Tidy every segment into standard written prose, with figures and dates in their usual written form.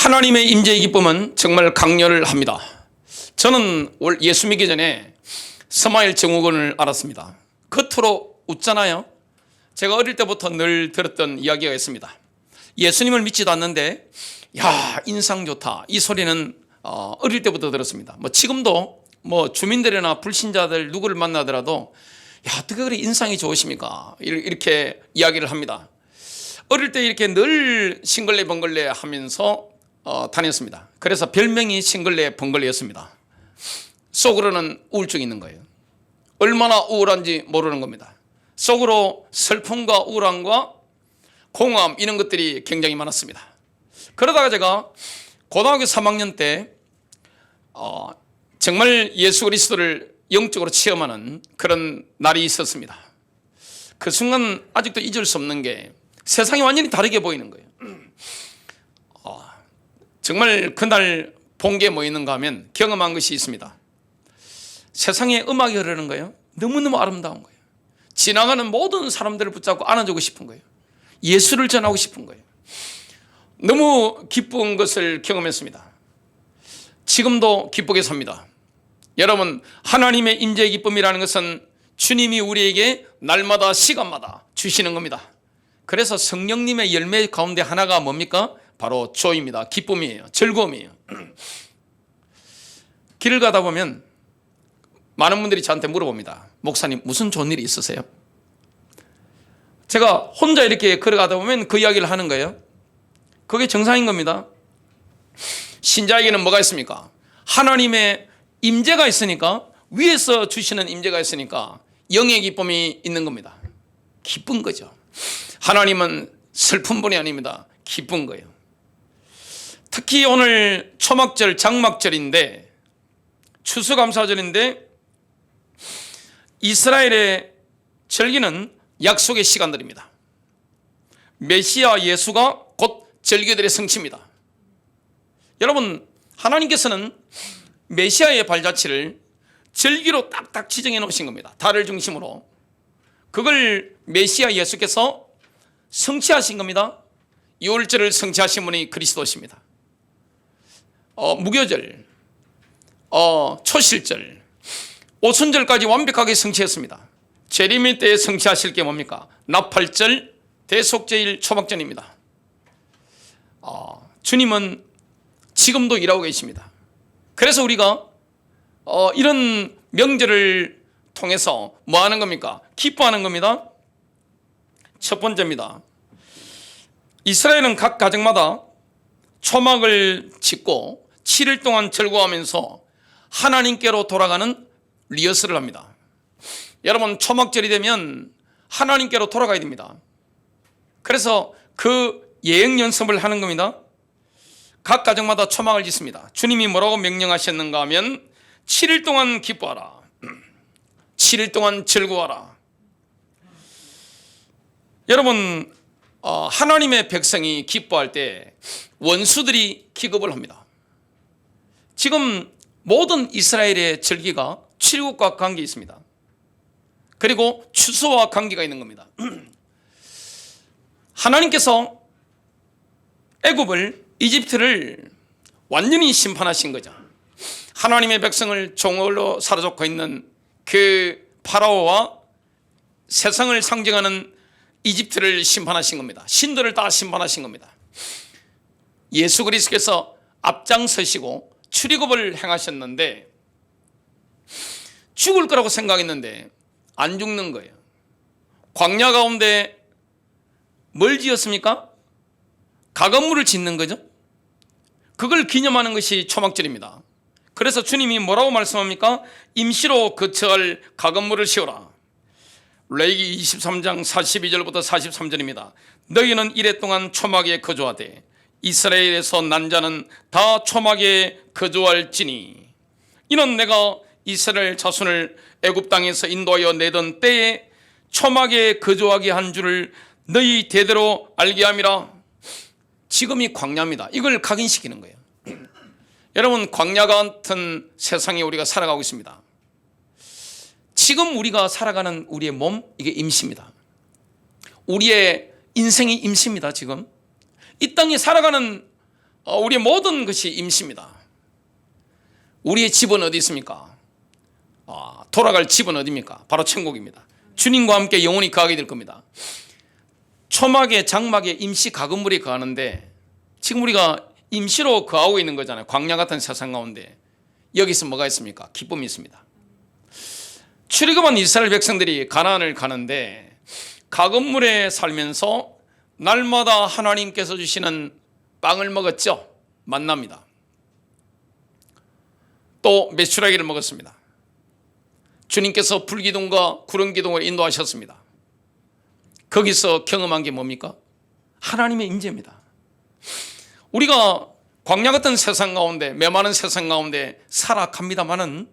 하나님의 임재의 기쁨은 정말 강렬을 합니다. 저는 예수 믿기 전에 스마일 증후군을 알았습니다. 겉으로 웃잖아요. 제가 어릴 때부터 늘 들었던 이야기가 있습니다. 예수님을 믿지도 않는데 야, 인상 좋다, 이 소리는 어릴 때부터 들었습니다. 지금도 주민들이나 불신자들 누구를 만나더라도 야, 어떻게 그렇게 인상이 좋으십니까? 이렇게 이야기를 합니다. 어릴 때 이렇게 늘 싱글레 번글레 하면서 다녔습니다. 그래서 별명이 싱글레 번글레였습니다. 속으로는 우울증이 있는 거예요. 얼마나 우울한지 모르는 겁니다. 속으로 슬픔과 우울함과 공허함, 이런 것들이 굉장히 많았습니다. 그러다가 제가 고등학교 3학년 때 정말 예수 그리스도를 영적으로 체험하는 그런 날이 있었습니다. 그 순간 아직도 잊을 수 없는 게 세상이 완전히 다르게 보이는 거예요. 정말 그날 본 게 뭐 있는가 하면 경험한 것이 있습니다. 세상에 음악이 흐르는 거예요. 너무너무 아름다운 거예요. 지나가는 모든 사람들을 붙잡고 안아주고 싶은 거예요. 예수를 전하고 싶은 거예요. 너무 기쁜 것을 경험했습니다. 지금도 기쁘게 삽니다. 여러분, 하나님의 임재의 기쁨이라는 것은 주님이 우리에게 날마다 시간마다 주시는 겁니다. 그래서 성령님의 열매 가운데 하나가 뭡니까? 바로 조입니다. 기쁨이에요. 즐거움이에요. 길을 가다 보면 많은 분들이 저한테 물어봅니다. 목사님, 무슨 좋은 일이 있으세요? 제가 혼자 이렇게 걸어가다 보면 그 이야기를 하는 거예요. 그게 정상인 겁니다. 신자에게는 뭐가 있습니까? 하나님의 임재가 있으니까, 위에서 주시는 임재가 있으니까 영의 기쁨이 있는 겁니다. 기쁜 거죠. 하나님은 슬픈 분이 아닙니다. 기쁜 거예요. 특히 오늘 초막절, 장막절인데, 추수감사절인데, 이스라엘의 절기는 약속의 시간들입니다. 메시아 예수가 곧 절기들의 성취입니다. 여러분, 하나님께서는 메시아의 발자취를 절기로 딱딱 지정해 놓으신 겁니다. 달을 중심으로. 그걸 메시아 예수께서 성취하신 겁니다. 유월절을 성취하신 분이 그리스도십니다. 무교절, 초실절, 오순절까지 완벽하게 성취했습니다. 재림의 때에 성취하실 게 뭡니까? 나팔절, 대속제일, 초막절입니다. 주님은 지금도 일하고 계십니다. 그래서 우리가 이런 명절을 통해서 뭐 하는 겁니까? 기뻐하는 겁니다. 첫 번째입니다. 이스라엘은 각 가정마다 초막을 짓고 7일 동안 즐거워하면서 하나님께로 돌아가는 리허설을 합니다. 여러분, 초막절이 되면 하나님께로 돌아가야 됩니다. 그래서 그 예행 연습을 하는 겁니다. 각 가정마다 초막을 짓습니다. 주님이 뭐라고 명령하셨는가 하면 7일 동안 기뻐하라. 7일 동안 즐거워하라. 여러분, 하나님의 백성이 기뻐할 때 원수들이 기겁을 합니다. 지금 모든 이스라엘의 절기가 출국과 관계 있습니다. 그리고 추수와 관계가 있는 겁니다. 하나님께서 애굽을, 이집트를 완전히 심판하신 거죠. 하나님의 백성을 종으로 사로잡고 있는 그 파라오와 세상을 상징하는 이집트를 심판하신 겁니다. 신들을 다 심판하신 겁니다. 예수 그리스도께서 앞장서시고 출애굽을 행하셨는데 죽을 거라고 생각했는데 안 죽는 거예요. 광야 가운데 뭘 지었습니까? 가건물을 짓는 거죠. 그걸 기념하는 것이 초막절입니다. 그래서 주님이 뭐라고 말씀합니까? 임시로 거처할 가건물을 세우라. 레위기 23장 42절부터 43절입니다. 너희는 이래 동안 초막에 거주하되 이스라엘에서 난 자는 다 초막에 거주할지니 이는 내가 이스라엘 자손을 애굽 땅에서 인도하여 내던 때에 초막에 거주하게 한 줄을 너희 대대로 알게 함이라. 지금이 광야입니다. 이걸 각인시키는 거예요. 여러분, 광야 같은 세상에 우리가 살아가고 있습니다. 지금 우리가 살아가는 우리의 몸, 이게 임시입니다. 우리의 인생이 임시입니다. 지금 이 땅에 살아가는 우리의 모든 것이 임시입니다. 우리의 집은 어디 있습니까? 돌아갈 집은 어디입니까? 바로 천국입니다. 주님과 함께 영원히 거하게 될 겁니다. 초막에 장막에 임시 가건물이 거하는데 지금 우리가 임시로 거하고 있는 거잖아요. 광야 같은 세상 가운데. 여기서 뭐가 있습니까? 기쁨이 있습니다. 출애굽한 이스라엘 백성들이 가나안을 가는데 가건물에 살면서 날마다 하나님께서 주시는 빵을 먹었죠. 만납니다. 또 메추라기를 먹었습니다. 주님께서 불기둥과 구름기둥을 인도하셨습니다. 거기서 경험한 게 뭡니까? 하나님의 임재입니다. 우리가 광야 같은 세상 가운데, 메마른 세상 가운데 살아갑니다마는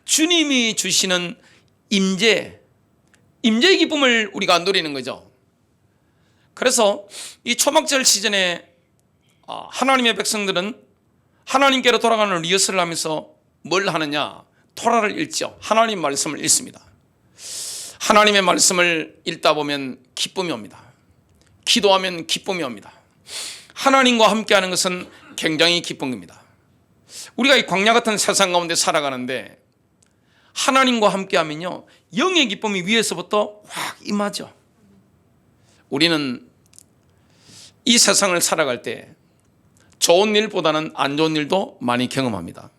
주님이 주시는 임재의 기쁨을 우리가 누리는 거죠. 그래서 이 초막절 시즌에 하나님의 백성들은 하나님께로 돌아가는 리허설을 하면서 뭘 하느냐? 토라를 읽죠. 하나님 말씀을 읽습니다. 하나님의 말씀을 읽다 보면 기쁨이 옵니다. 기도하면 기쁨이 옵니다. 하나님과 함께하는 것은 굉장히 기쁜 겁니다. 우리가 이 광야 같은 세상 가운데 살아가는데 하나님과 함께하면요, 영의 기쁨이 위에서부터 확 임하죠. 우리는 이 세상을 살아갈 때 좋은 일보다는 안 좋은 일도 많이 경험합니다.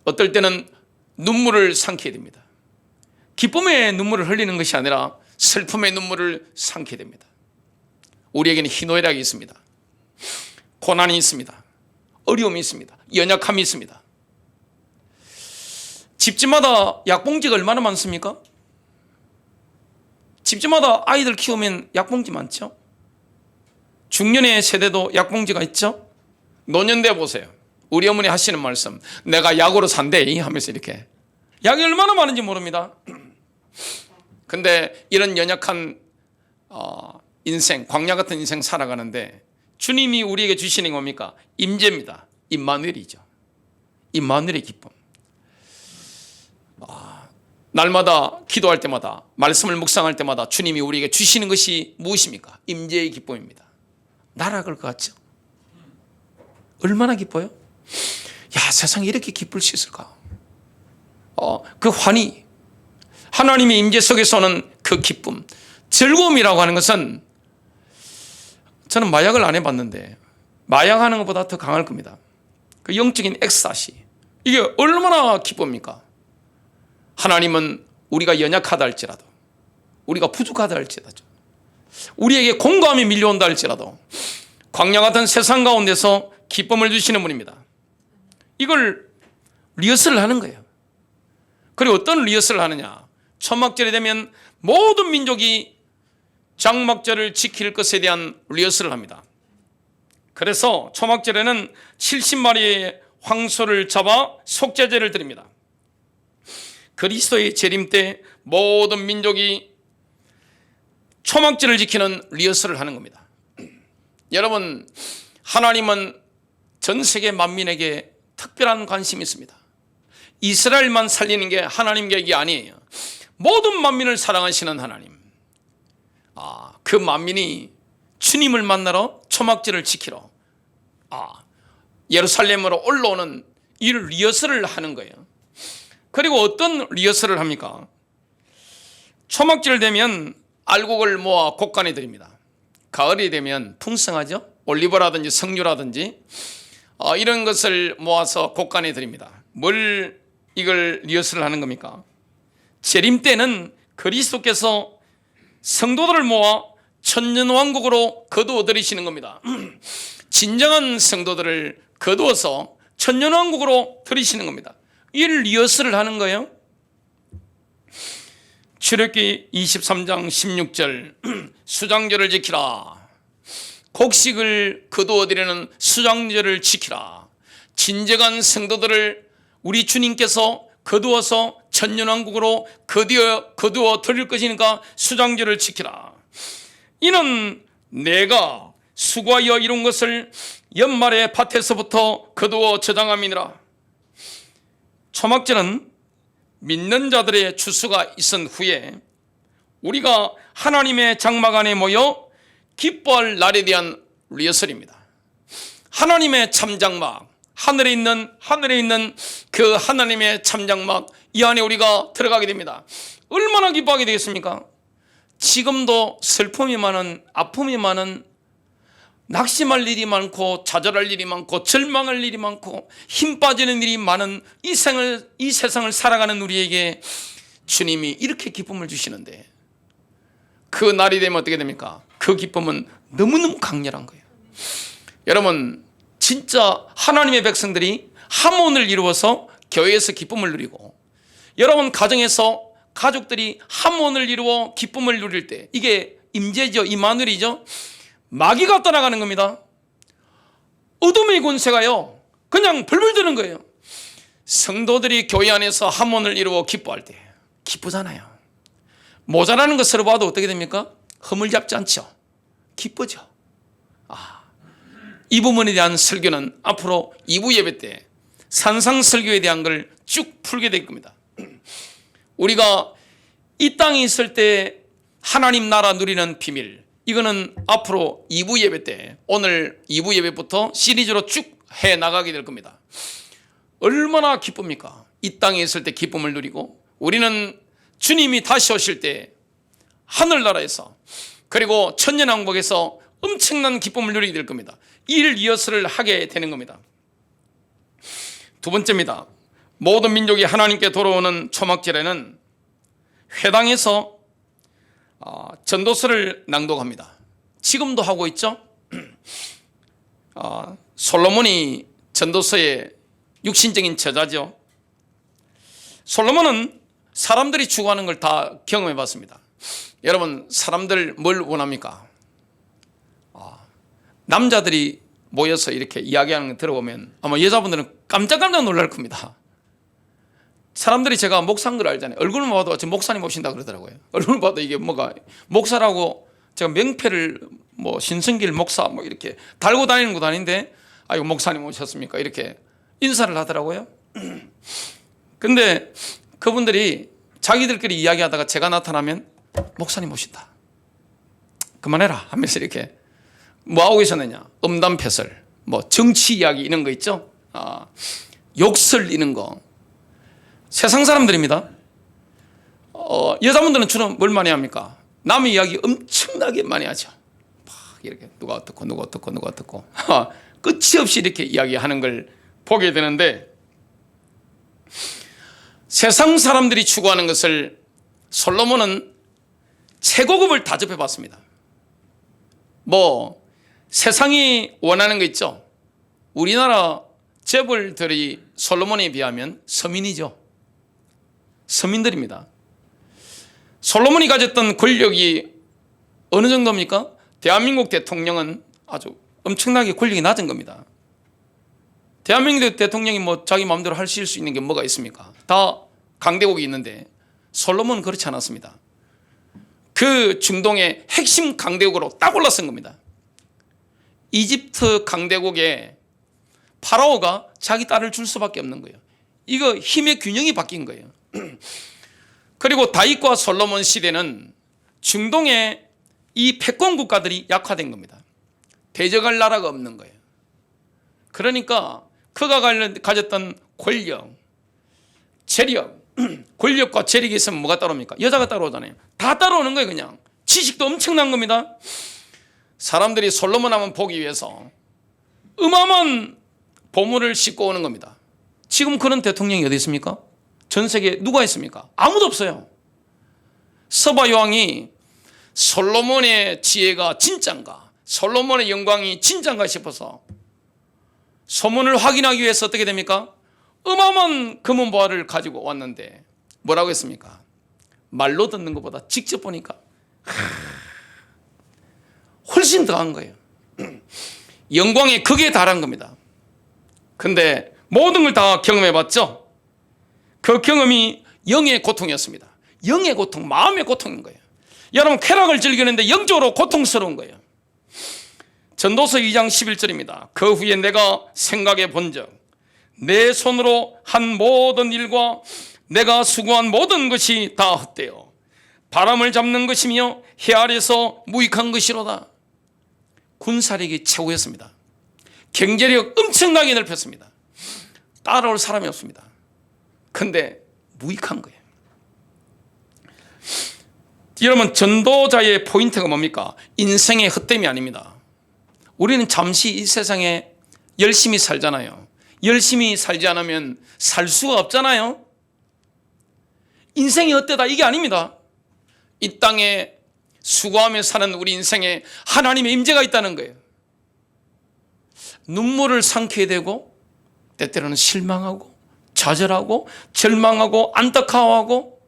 어떨 때는 눈물을 삼게 됩니다. 기쁨의 눈물을 흘리는 것이 아니라 슬픔의 눈물을 삼게 됩니다. 우리에게는 희노애락이 있습니다. 고난이 있습니다. 어려움이 있습니다. 연약함이 있습니다. 집집마다 약봉지가 얼마나 많습니까? 집집마다 아이들 키우면 약봉지 많죠? 중년의 세대도 약봉지가 있죠? 노년대 보세요. 우리 어머니 하시는 말씀, 내가 약으로 산대 하면서 이렇게. 약이 얼마나 많은지 모릅니다. 근데 이런 연약한 인생, 광야 같은 인생 살아가는데 주님이 우리에게 주시는 게 뭡니까? 임재입니다. 임마누엘이죠. 임마누엘의 기쁨. 날마다 기도할 때마다, 말씀을 묵상할 때마다 주님이 우리에게 주시는 것이 무엇입니까? 임재의 기쁨입니다. 나락을 것 같죠? 얼마나 기뻐요? 야, 세상에 이렇게 기쁠 수 있을까? 그 환희, 하나님의 임재 속에서 오는 그 기쁨, 즐거움이라고 하는 것은 저는 마약을 안 해봤는데 마약하는 것보다 더 강할 겁니다. 그 영적인 엑스타시, 이게 얼마나 기쁩니까? 하나님은 우리가 연약하다 할지라도, 우리가 부족하다 할지라도, 우리에게 공감이 밀려온다 할지라도 광야 같은 세상 가운데서 기쁨을 주시는 분입니다. 이걸 리허설을 하는 거예요. 그리고 어떤 리허설을 하느냐? 초막절이 되면 모든 민족이 장막절을 지킬 것에 대한 리허설을 합니다. 그래서 초막절에는 70마리의 황소를 잡아 속죄제를 드립니다. 그리스도의 재림 때 모든 민족이 초막절을 지키는 리허설을 하는 겁니다. 여러분, 하나님은 전 세계 만민에게 특별한 관심이 있습니다. 이스라엘만 살리는 게 하나님 계획이 아니에요. 모든 만민을 사랑하시는 하나님, 그 만민이 주님을 만나러 초막절을 지키러 예루살렘으로 올라오는 이 리허설을 하는 거예요. 그리고 어떤 리허설을 합니까? 초막절 되면 알곡을 모아 곡간에 드립니다. 가을이 되면 풍성하죠. 올리브라든지 석류라든지 이런 것을 모아서 곡간에 드립니다. 뭘 이걸 리허설을 하는 겁니까? 재림 때는 그리스도께서 성도들을 모아 천년왕국으로 거두어 들이시는 겁니다. 진정한 성도들을 거두어서 천년왕국으로 들이시는 겁니다. 이 리허설을 하는 거예요. 출애굽기 23장 16절 수장절을 지키라. 곡식을 거두어 드리는 수장절을 지키라. 진정한 성도들을 우리 주님께서 거두어서 천년왕국으로 거두어 드릴 것이니까 수장절을 지키라. 이는 내가 수고하여 이룬 것을 연말에 밭에서부터 거두어 저장함이니라. 초막절은 믿는 자들의 추수가 있은 후에 우리가 하나님의 장막 안에 모여 기뻐할 날에 대한 리허설입니다. 하나님의 참장막, 하늘에 있는 그 하나님의 참장막, 이 안에 우리가 들어가게 됩니다. 얼마나 기뻐하게 되겠습니까? 지금도 슬픔이 많은, 아픔이 많은, 낙심할 일이 많고 좌절할 일이 많고 절망할 일이 많고 힘 빠지는 일이 많은 이 세상을 살아가는 우리에게 주님이 이렇게 기쁨을 주시는데, 그 날이 되면 어떻게 됩니까? 그 기쁨은 너무너무 강렬한 거예요. 여러분, 진짜 하나님의 백성들이 함원을 이루어서 교회에서 기쁨을 누리고, 여러분 가정에서 가족들이 함원을 이루어 기쁨을 누릴 때, 이게 임재죠, 임마누엘이죠. 마귀가 떠나가는 겁니다. 어둠의 권세가요 그냥 벌벌 드는 거예요. 성도들이 교회 안에서 함원을 이루어 기뻐할 때 기쁘잖아요. 모자라는 거 서로 봐도 어떻게 됩니까? 허물 잡지 않죠. 기쁘죠. 이 부분에 대한 설교는 앞으로 2부 예배 때 산상설교에 대한 걸 쭉 풀게 될 겁니다. 우리가 이 땅에 있을 때 하나님 나라 누리는 비밀, 이거는 앞으로 2부 예배 때, 오늘 2부 예배부터 시리즈로 쭉 해나가게 될 겁니다. 얼마나 기쁩니까? 이 땅에 있을 때 기쁨을 누리고, 우리는 주님이 다시 오실 때 하늘나라에서, 그리고 천년왕국에서 엄청난 기쁨을 누리게 될 겁니다. 이를 이어서를 하게 되는 겁니다. 두 번째입니다. 모든 민족이 하나님께 돌아오는 초막절에는 회당에서 전도서를 낭독합니다. 지금도 하고 있죠. 솔로몬이 전도서의 육신적인 저자죠. 솔로몬은 사람들이 추구하는 걸 다 경험해 봤습니다. 여러분, 사람들 뭘 원합니까? 남자들이 모여서 이렇게 이야기하는 거 들어보면 아마 여자분들은 깜짝깜짝 놀랄 겁니다. 사람들이, 제가 목사인 걸 알잖아요. 얼굴만 봐도 지금 목사님 오신다 그러더라고요. 얼굴 봐도 이게 뭐가, 목사라고 제가 명패를 뭐 신성길 목사 뭐 이렇게 달고 다니는 것도 아닌데, 이거 목사님 오셨습니까? 이렇게 인사를 하더라고요. 근데 그분들이 자기들끼리 이야기하다가 제가 나타나면 목사님 오신다, 그만해라 하면서 이렇게 뭐 하고 계셨느냐, 음담패설, 뭐 정치 이야기 이런 거 있죠. 욕설 이런 거. 세상 사람들입니다. 여자분들은 주로 뭘 많이 합니까? 남의 이야기 엄청나게 많이 하죠. 막 이렇게 누가 어떻고 누가 어떻고 누가 어떻고 끝이 없이 이렇게 이야기하는 걸 보게 되는데, 세상 사람들이 추구하는 것을 솔로몬은 최고급을 다 접해봤습니다. 뭐 세상이 원하는 거 있죠. 우리나라 재벌들이 솔로몬에 비하면 서민이죠. 서민들입니다. 솔로몬이 가졌던 권력이 어느 정도입니까? 대한민국 대통령은 아주 엄청나게 권력이 낮은 겁니다. 대한민국 대통령이 뭐 자기 마음대로 할 수 있는 게 뭐가 있습니까? 다 강대국이 있는데 솔로몬은 그렇지 않았습니다. 그 중동의 핵심 강대국으로 딱 올라선 겁니다. 이집트 강대국에 파라오가 자기 딸을 줄 수밖에 없는 거예요. 이거 힘의 균형이 바뀐 거예요. 그리고 다윗과 솔로몬 시대는 중동의 이 패권 국가들이 약화된 겁니다. 대적할 나라가 없는 거예요. 그러니까 그가 가졌던 권력, 재력, 권력과 재력이 있으면 뭐가 따라옵니까? 여자가 따라오잖아요. 다 따라오는 거예요. 그냥 지식도 엄청난 겁니다. 사람들이 솔로몬 하면 보기 위해서 어마어마한 보물을 싣고 오는 겁니다. 지금 그런 대통령이 어디 있습니까? 전 세계에 누가 있습니까? 아무도 없어요. 서바 여왕이 솔로몬의 지혜가 진짠가, 솔로몬의 영광이 진짠가 싶어서 소문을 확인하기 위해서 어떻게 됩니까? 어마어마한 금은보화를 가지고 왔는데 뭐라고 했습니까? 말로 듣는 것보다 직접 보니까 훨씬 더한 거예요. 영광의 극에 달한 겁니다. 근데 모든 걸 다 경험해봤죠? 그 경험이 영의 고통이었습니다. 영의 고통, 마음의 고통인 거예요. 여러분, 쾌락을 즐기는데 영적으로 고통스러운 거예요. 전도서 2장 11절입니다. 그 후에 내가 생각해 본즉 내 손으로 한 모든 일과 내가 수고한 모든 것이 다 헛되어 바람을 잡는 것이며 해 아래서 무익한 것이로다. 군사력이 최고였습니다. 경제력 엄청나게 넓혔습니다. 따라올 사람이 없습니다. 근데 무익한 거예요. 여러분, 전도자의 포인트가 뭡니까? 인생의 헛됨이 아닙니다. 우리는 잠시 이 세상에 열심히 살잖아요. 열심히 살지 않으면 살 수가 없잖아요. 인생이 헛되다 이게 아닙니다. 이 땅에 수고하며 사는 우리 인생에 하나님의 임재가 있다는 거예요. 눈물을 삼켜야 되고 때때로는 실망하고 좌절하고 절망하고 안타까워하고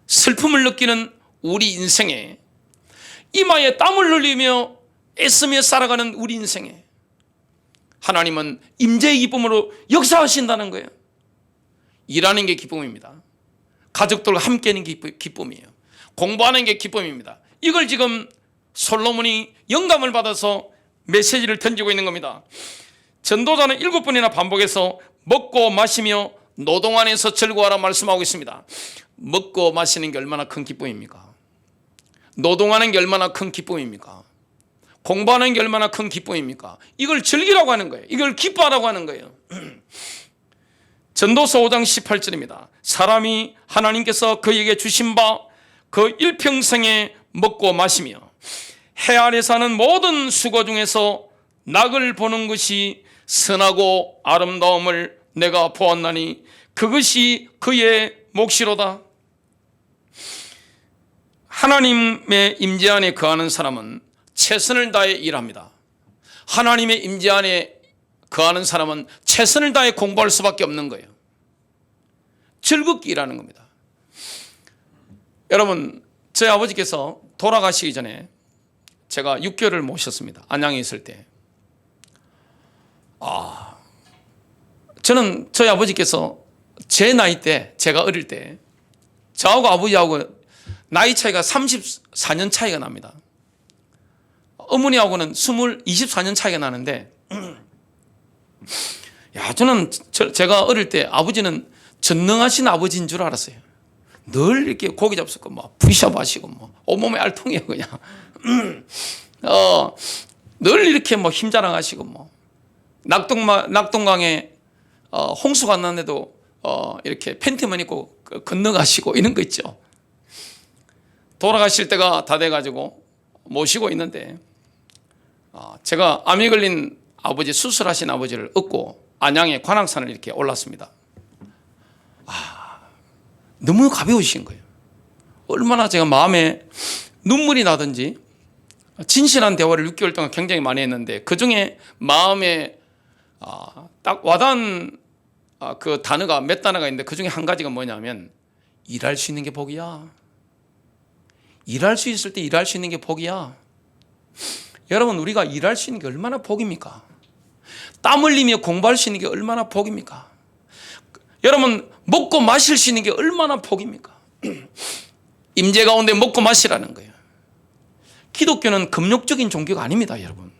슬픔을 느끼는 우리 인생에 이마에 땀을 흘리며 애쓰며 살아가는 우리 인생에 하나님은 임재의 기쁨으로 역사하신다는 거예요. 일하는 게 기쁨입니다. 가족들과 함께하는 게 기쁨이에요. 공부하는 게 기쁨입니다. 이걸 지금 솔로몬이 영감을 받아서 메시지를 던지고 있는 겁니다. 전도자는 7번이나 반복해서 먹고 마시며 노동 안에서 즐거워하라 말씀하고 있습니다. 먹고 마시는 게 얼마나 큰 기쁨입니까? 노동하는 게 얼마나 큰 기쁨입니까? 공부하는 게 얼마나 큰 기쁨입니까? 이걸 즐기라고 하는 거예요. 이걸 기뻐하라고 하는 거예요. 전도서 5장 18절입니다. 사람이 하나님께서 그에게 주신 바 그 일평생에 먹고 마시며 해 아래 사는 모든 수고 중에서 낙을 보는 것이 선하고 아름다움을 내가 보았나니 그것이 그의 몫이로다. 하나님의 임재 안에 거하는 사람은 최선을 다해 일합니다. 하나님의 임재 안에 거하는 사람은 최선을 다해 공부할 수밖에 없는 거예요. 즐겁게 일하는 겁니다. 여러분, 저희 아버지께서 돌아가시기 전에 제가 6개월을 모셨습니다. 안양에 있을 때. 저는 저희 아버지께서 제 나이 때, 제가 어릴 때 저하고 아버지하고 나이 차이가 34년 차이가 납니다. 어머니하고는 24년 차이가 나는데, 저는 제가 어릴 때 아버지는 전능하신 아버지인 줄 알았어요. 늘 이렇게 고기 잡수고 부리샵 하시고 온몸에 알통이에요 그냥. 늘 이렇게 힘 자랑하시고 낙동강에 홍수가 났는데도 이렇게 팬티만 입고 건너가시고 이런 거 있죠. 돌아가실 때가 다 돼가지고 모시고 있는데 제가 암이 걸린 아버지, 수술하신 아버지를 업고 안양의 관악산을 이렇게 올랐습니다. 너무 가벼우신 거예요. 얼마나 제가 마음에 눈물이 나든지 진실한 대화를 6개월 동안 굉장히 많이 했는데 그중에 마음에 딱 와닿은 그 단어가 몇 단어가 있는데 그중에 한 가지가 뭐냐면 일할 수 있는 게 복이야. 일할 수 있을 때 일할 수 있는 게 복이야. 여러분, 우리가 일할 수 있는 게 얼마나 복입니까? 땀 흘리며 공부할 수 있는 게 얼마나 복입니까? 여러분, 먹고 마실 수 있는 게 얼마나 복입니까? 임재 가운데 먹고 마시라는 거예요. 기독교는 금욕적인 종교가 아닙니다, 여러분.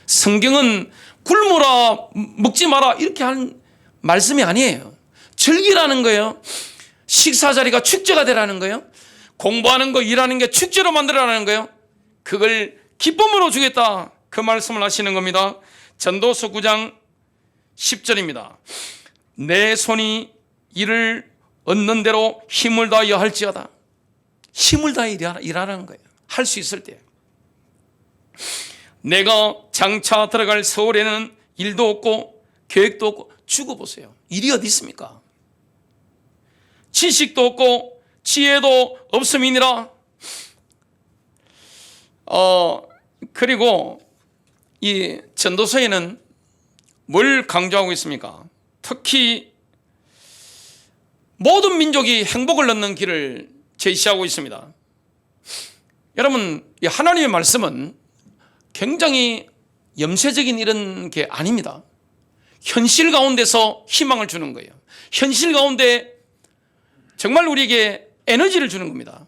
성경은 굶으라, 먹지 마라 이렇게 한 말씀이 아니에요. 즐기라는 거예요. 식사 자리가 축제가 되라는 거예요. 공부하는 거, 일하는 게 축제로 만들어라는 거예요. 그걸 기쁨으로 주겠다, 그 말씀을 하시는 겁니다. 전도서 9장 10절입니다. 내 손이 이를 얻는 대로 힘을 다하여 할지어다. 힘을 다해 일하라는 거예요. 할 수 있을 때. 내가 장차 들어갈 서울에는 일도 없고 계획도 없고. 죽어보세요. 일이 어디 있습니까? 지식도 없고 지혜도 없음이니라. 그리고 이 전도서에는 뭘 강조하고 있습니까? 특히 모든 민족이 행복을 얻는 길을 제시하고 있습니다. 여러분, 이 하나님의 말씀은 굉장히 염세적인 이런 게 아닙니다. 현실 가운데서 희망을 주는 거예요. 현실 가운데 정말 우리에게 에너지를 주는 겁니다.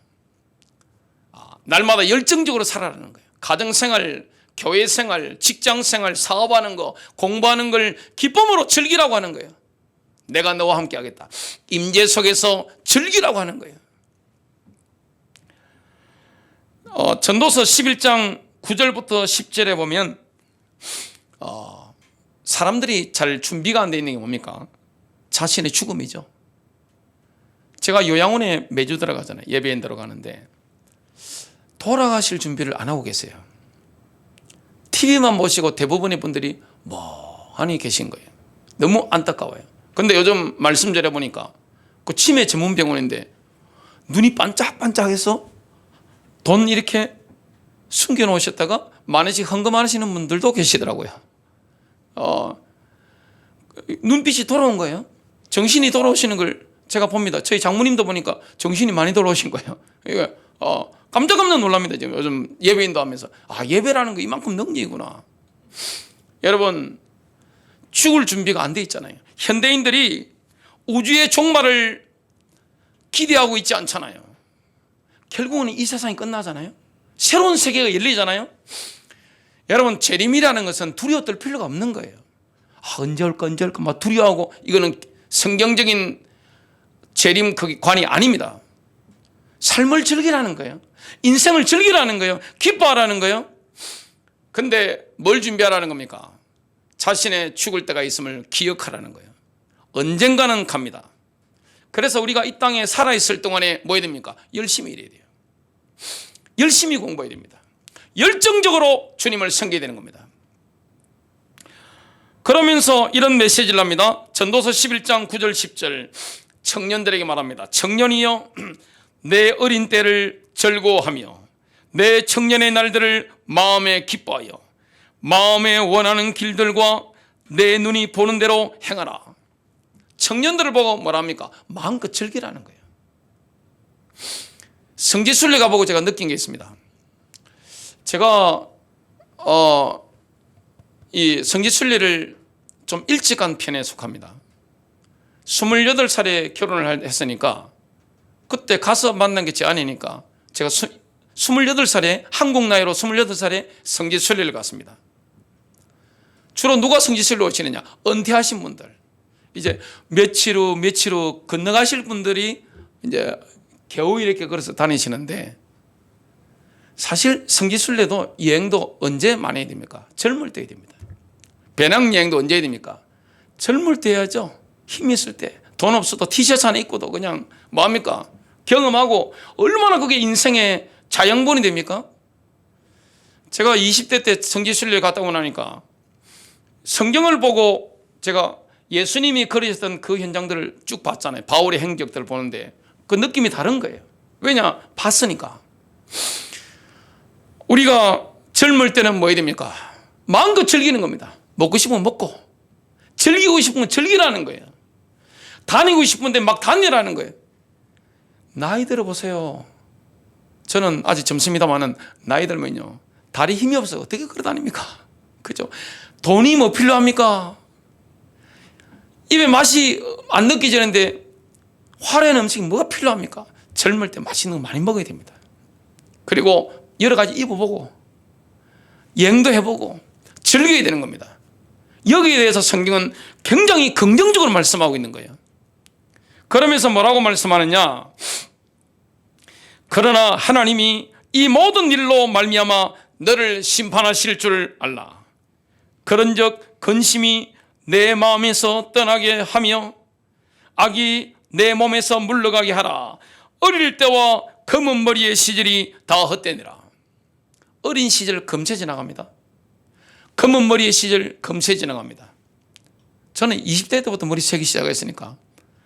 날마다 열정적으로 살아라는 거예요. 가정생활, 교회생활, 직장생활, 사업하는 거, 공부하는 걸 기쁨으로 즐기라고 하는 거예요. 내가 너와 함께 하겠다. 임재 속에서 즐기라고 하는 거예요. 전도서 11장 9절부터 10절에 보면 사람들이 잘 준비가 안 돼 있는 게 뭡니까? 자신의 죽음이죠. 제가 요양원에 매주 들어가잖아요. 예배인 들어가는데 돌아가실 준비를 안 하고 계세요. TV만 보시고 대부분의 분들이 멍하니 계신 거예요. 너무 안타까워요. 근데 요즘 말씀 드려보니까 그 치매 전문 병원인데 눈이 반짝반짝해서 돈 이렇게 숨겨놓으셨다가 만원씩 헌금하시는 분들도 계시더라고요. 눈빛이 돌아온 거예요. 정신이 돌아오시는 걸 제가 봅니다. 저희 장모님도 보니까 정신이 많이 돌아오신 거예요. 깜짝 놀랍니다. 지금 요즘 예배인도 하면서 예배라는 거 이만큼 능력이구나. 여러분, 죽을 준비가 안 돼 있잖아요. 현대인들이 우주의 종말을 기대하고 있지 않잖아요. 결국은 이 세상이 끝나잖아요. 새로운 세계가 열리잖아요. 여러분, 재림이라는 것은 두려워 떨 필요가 없는 거예요. 언제 올까 막 두려워하고, 이거는 성경적인 재림 관이 아닙니다. 삶을 즐기라는 거예요. 인생을 즐기라는 거예요. 기뻐하라는 거예요. 근데 뭘 준비하라는 겁니까? 자신의 죽을 때가 있음을 기억하라는 거예요. 언젠가는 갑니다. 그래서 우리가 이 땅에 살아있을 동안에 뭐 해야 됩니까? 열심히 일해야 돼요. 열심히 공부해야 됩니다. 열정적으로 주님을 섬겨야 되는 겁니다. 그러면서 이런 메시지를 합니다. 전도서 11장 9절 10절 청년들에게 말합니다. 청년이여, 내 어린 때를 즐거워하며 내 청년의 날들을 마음에 기뻐하여 마음에 원하는 길들과 내 눈이 보는 대로 행하라. 청년들을 보고 뭐랍니까? 마음껏 즐기라는 거예요. 성지순례 가보고 제가 느낀 게 있습니다. 제가 이 성지순례를 좀 일찍 간 편에 속합니다. 28살에 결혼을 했으니까 그때 가서 만난 게 제 아내니까 제가 28살에 한국 나이로 28살에 성지순례를 갔습니다. 주로 누가 성지순례 오시느냐? 은퇴하신 분들, 이제 며칠 후 건너가실 분들이 이제 겨우 이렇게 걸어서 다니시는데, 사실 성지순례도 여행도 언제 많이 해야 됩니까? 젊을 때 해야 됩니다. 배낭여행도 언제 해야 됩니까? 젊을 때 해야죠. 힘 있을 때. 돈 없어도 티셔츠 하나 입고도 그냥 뭐합니까? 경험하고 얼마나 그게 인생의 자양분이 됩니까? 제가 20대 때 성지순례 갔다 오고 나니까 성경을 보고 제가 예수님이 걸으셨던 그 현장들을 쭉 봤잖아요. 바울의 행적들을 보는데 그 느낌이 다른 거예요. 왜냐? 봤으니까. 우리가 젊을 때는 뭐 해야 됩니까? 마음껏 즐기는 겁니다. 먹고 싶으면 먹고, 즐기고 싶으면 즐기라는 거예요. 다니고 싶은데 막 다니라는 거예요. 나이 들어보세요. 저는 아직 젊습니다만은 나이 들면요, 다리 힘이 없어요. 어떻게 걸어 다닙니까? 그죠? 돈이 뭐 필요합니까? 입에 맛이 안 느껴지는데 화려한 음식이 뭐가 필요합니까? 젊을 때 맛있는 거 많이 먹어야 됩니다. 그리고 여러 가지 입어보고 여행도 해보고 즐겨야 되는 겁니다. 여기에 대해서 성경은 굉장히 긍정적으로 말씀하고 있는 거예요. 그러면서 뭐라고 말씀하느냐? 그러나 하나님이 이 모든 일로 말미암아 너를 심판하실 줄 알라. 그런즉 근심이 내 마음에서 떠나게 하며 악이 내 몸에서 물러가게 하라. 어릴 때와 검은 머리의 시절이 다 헛되니라. 어린 시절 금세 지나갑니다. 검은 머리의 시절 금세 지나갑니다. 저는 20대 때부터 머리 세기 시작했으니까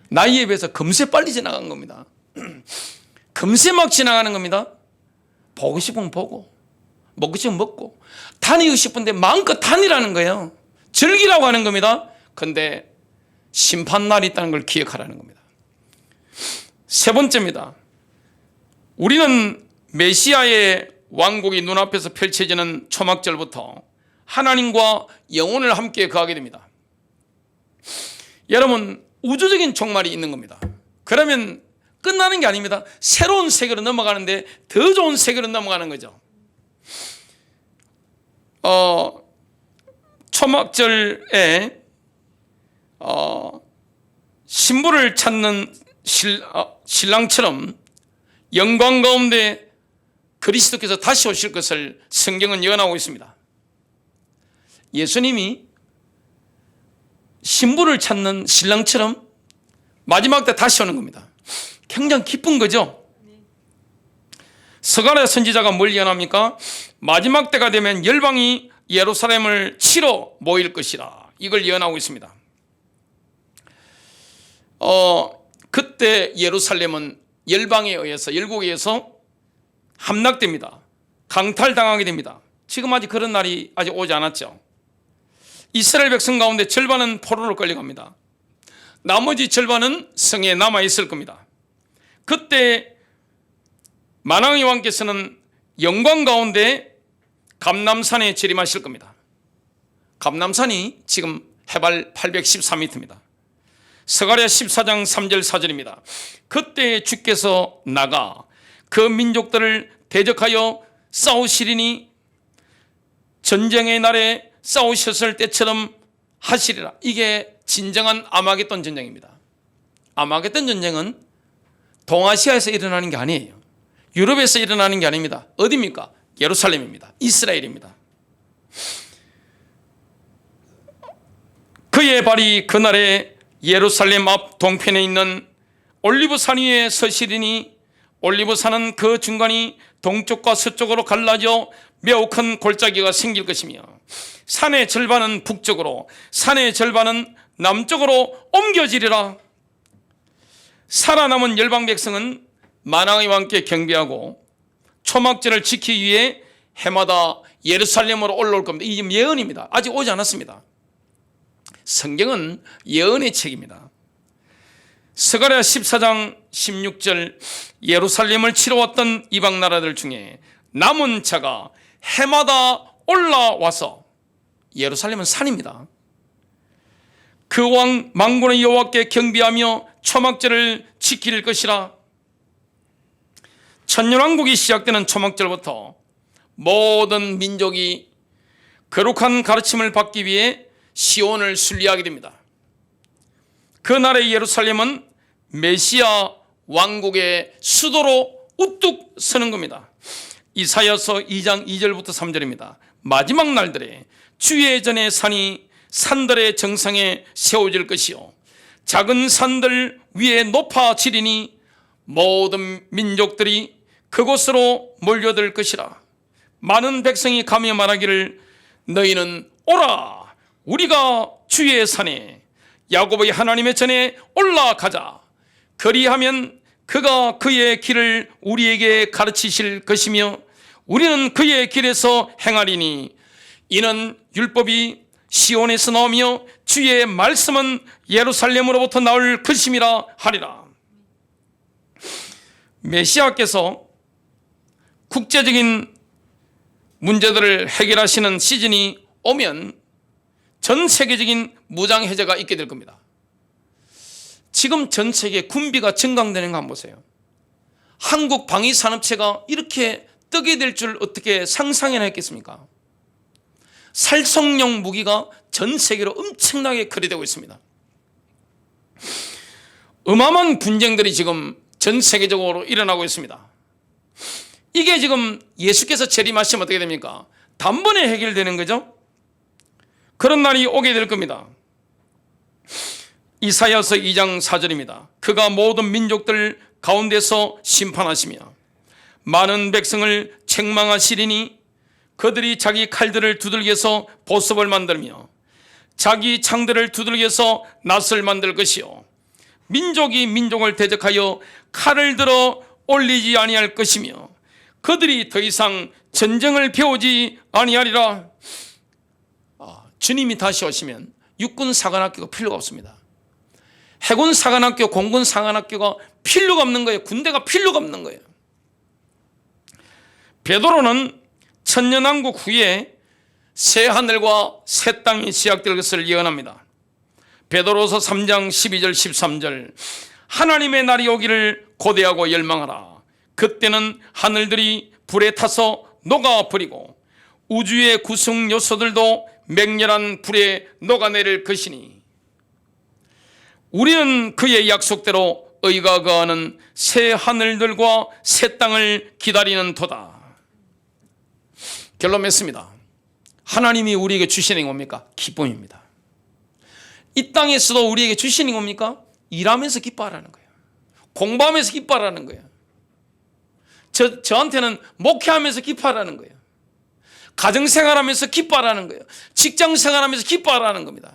나이에 비해서 금세 빨리 지나간 겁니다. 금세 막 지나가는 겁니다. 보고 싶으면 보고, 먹고 싶으면 먹고, 다니고 싶은데 마음껏 다니라는 거예요. 즐기라고 하는 겁니다. 근데 심판날이 있다는 걸 기억하라는 겁니다. 세 번째입니다. 우리는 메시아의 왕국이 눈앞에서 펼쳐지는 초막절부터 하나님과 영혼을 함께 거하게 됩니다. 여러분, 우주적인 종말이 있는 겁니다. 그러면 끝나는 게 아닙니다. 새로운 세계로 넘어가는데 더 좋은 세계로 넘어가는 거죠. 초막절에 신부를 찾는 신랑처럼 영광 가운데 그리스도께서 다시 오실 것을 성경은 예언하고 있습니다. 예수님이 신부를 찾는 신랑처럼 마지막 때 다시 오는 겁니다. 굉장히 기쁜 거죠. 스가랴 선지자가 뭘 예언합니까? 마지막 때가 되면 열방이 예루살렘을 치러 모일 것이라, 이걸 예언하고 있습니다. 그때 예루살렘은 열방에 의해서, 열국에 의해서 함락됩니다. 강탈당하게 됩니다. 지금 아직 그런 날이 아직 오지 않았죠. 이스라엘 백성 가운데 절반은 포로로 끌려갑니다. 나머지 절반은 성에 남아있을 겁니다. 그때 만왕의 왕께서는 영광 가운데 감람산에 재림하실 겁니다. 감람산이 지금 해발 813m입니다. 스가랴 14장 3절 4절입니다. 그때 주께서 나가 그 민족들을 대적하여 싸우시리니 전쟁의 날에 싸우셨을 때처럼 하시리라. 이게 진정한 아마겟돈 전쟁입니다. 아마겟돈 전쟁은 동아시아에서 일어나는 게 아니에요. 유럽에서 일어나는 게 아닙니다. 어디입니까? 예루살렘입니다. 이스라엘입니다. 그의 발이 그날에 예루살렘 앞 동편에 있는 올리브산 위에 서시리니, 올리브산은 그 중간이 동쪽과 서쪽으로 갈라져 매우 큰 골짜기가 생길 것이며, 산의 절반은 북쪽으로, 산의 절반은 남쪽으로 옮겨지리라. 살아남은 열방 백성은 만왕의 왕께 경배하고 초막절을 지키기 위해 해마다 예루살렘으로 올라올 겁니다. 이게 예언입니다. 아직 오지 않았습니다. 성경은 예언의 책입니다. 스가랴 14장 16절, 예루살렘을 치러 왔던 이방 나라들 중에 남은 자가 해마다 올라와서, 예루살렘은 산입니다. 그 왕 만군의 여호와께 경배하며 초막절을 지킬 것이라. 천년왕국이 시작되는 초막절부터 모든 민족이 거룩한 가르침을 받기 위해 시온을 순리하게 됩니다. 그날의 예루살렘은 메시아 왕국의 수도로 우뚝 서는 겁니다. 이사야서 2장 2절부터 3절입니다. 마지막 날들에 주의 전에 산이 산들의 정상에 세워질 것이요 작은 산들 위에 높아지리니 모든 민족들이 그곳으로 몰려들 것이라. 많은 백성이 가며 말하기를 너희는 오라, 우리가 주의 산에 야곱의 하나님의 전에 올라가자. 그리하면 그가 그의 길을 우리에게 가르치실 것이며 우리는 그의 길에서 행하리니 이는 율법이 시온에서 나오며 주의 말씀은 예루살렘으로부터 나올 것임이라 하리라. 메시아께서 국제적인 문제들을 해결하시는 시즌이 오면 전 세계적인 무장 해제가 있게 될 겁니다. 지금 전 세계 군비가 증강되는 거 한번 보세요. 한국 방위산업체가 이렇게 뜨게 될 줄 어떻게 상상이나 했겠습니까? 살성용 무기가 전 세계로 엄청나게 거래되고 있습니다. 어마어마한 분쟁들이 지금 전 세계적으로 일어나고 있습니다. 이게 지금 예수께서 재림하시면 어떻게 됩니까? 단번에 해결되는 거죠. 그런 날이 오게 될 겁니다. 이사야서 2장 4절입니다. 그가 모든 민족들 가운데서 심판하시며 많은 백성을 책망하시리니 그들이 자기 칼들을 두들겨서 보습을 만들며 자기 창들을 두들겨서 낫을 만들 것이요 민족이 민족을 대적하여 칼을 들어 올리지 아니할 것이며 그들이 더 이상 전쟁을 배우지 아니하리라. 주님이 다시 오시면 육군 사관학교가 필요가 없습니다. 해군 사관학교, 공군 사관학교가 필요가 없는 거예요. 군대가 필요가 없는 거예요. 베드로는 천년왕국 후에 새 하늘과 새 땅이 시작될 것을 예언합니다. 베드로서 3장 12절 13절 하나님의 날이 오기를 고대하고 열망하라. 그때는 하늘들이 불에 타서 녹아버리고 우주의 구성 요소들도 맹렬한 불에 녹아내릴 것이니 우리는 그의 약속대로 의가 거하는 새 하늘들과 새 땅을 기다리는 도다. 결론 맺습니다. 하나님이 우리에게 주시는 게 뭡니까? 기쁨입니다. 이 땅에서도 우리에게 주시는 게 뭡니까? 일하면서 기뻐하라는 거예요. 공부하면서 기뻐하라는 거예요. 저한테는 목회하면서 기뻐하라는 거예요. 가정생활하면서 기뻐하라는 거예요. 직장생활하면서 기뻐하라는 겁니다.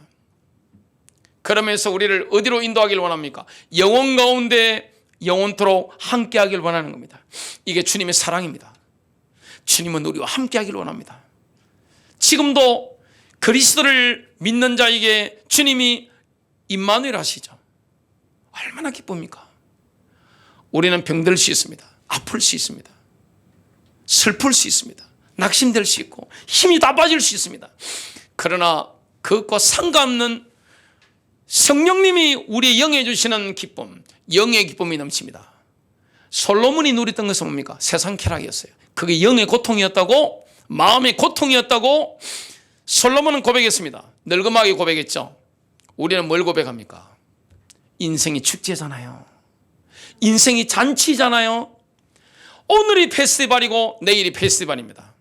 그러면서 우리를 어디로 인도하기를 원합니까? 영원 가운데 영원토록 함께하기를 원하는 겁니다. 이게 주님의 사랑입니다. 주님은 우리와 함께하기를 원합니다. 지금도 그리스도를 믿는 자에게 주님이 임마누엘 하시죠. 얼마나 기쁩니까? 우리는 병들 수 있습니다. 아플 수 있습니다. 슬플 수 있습니다. 낙심될 수 있고 힘이 다 빠질 수 있습니다. 그러나 그것과 상관없는 성령님이 우리의 영에 주시는 기쁨, 영의 기쁨이 넘칩니다. 솔로몬이 누렸던 것은 뭡니까? 세상 쾌락이었어요. 그게 영의 고통이었다고, 마음의 고통이었다고 솔로몬은 고백했습니다. 늙음하게 고백했죠. 우리는 뭘 고백합니까? 인생이 축제잖아요. 인생이 잔치잖아요. 오늘이 페스티벌이고 내일이 페스티벌입니다.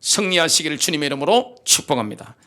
승리하시기를 주님의 이름으로 축복합니다.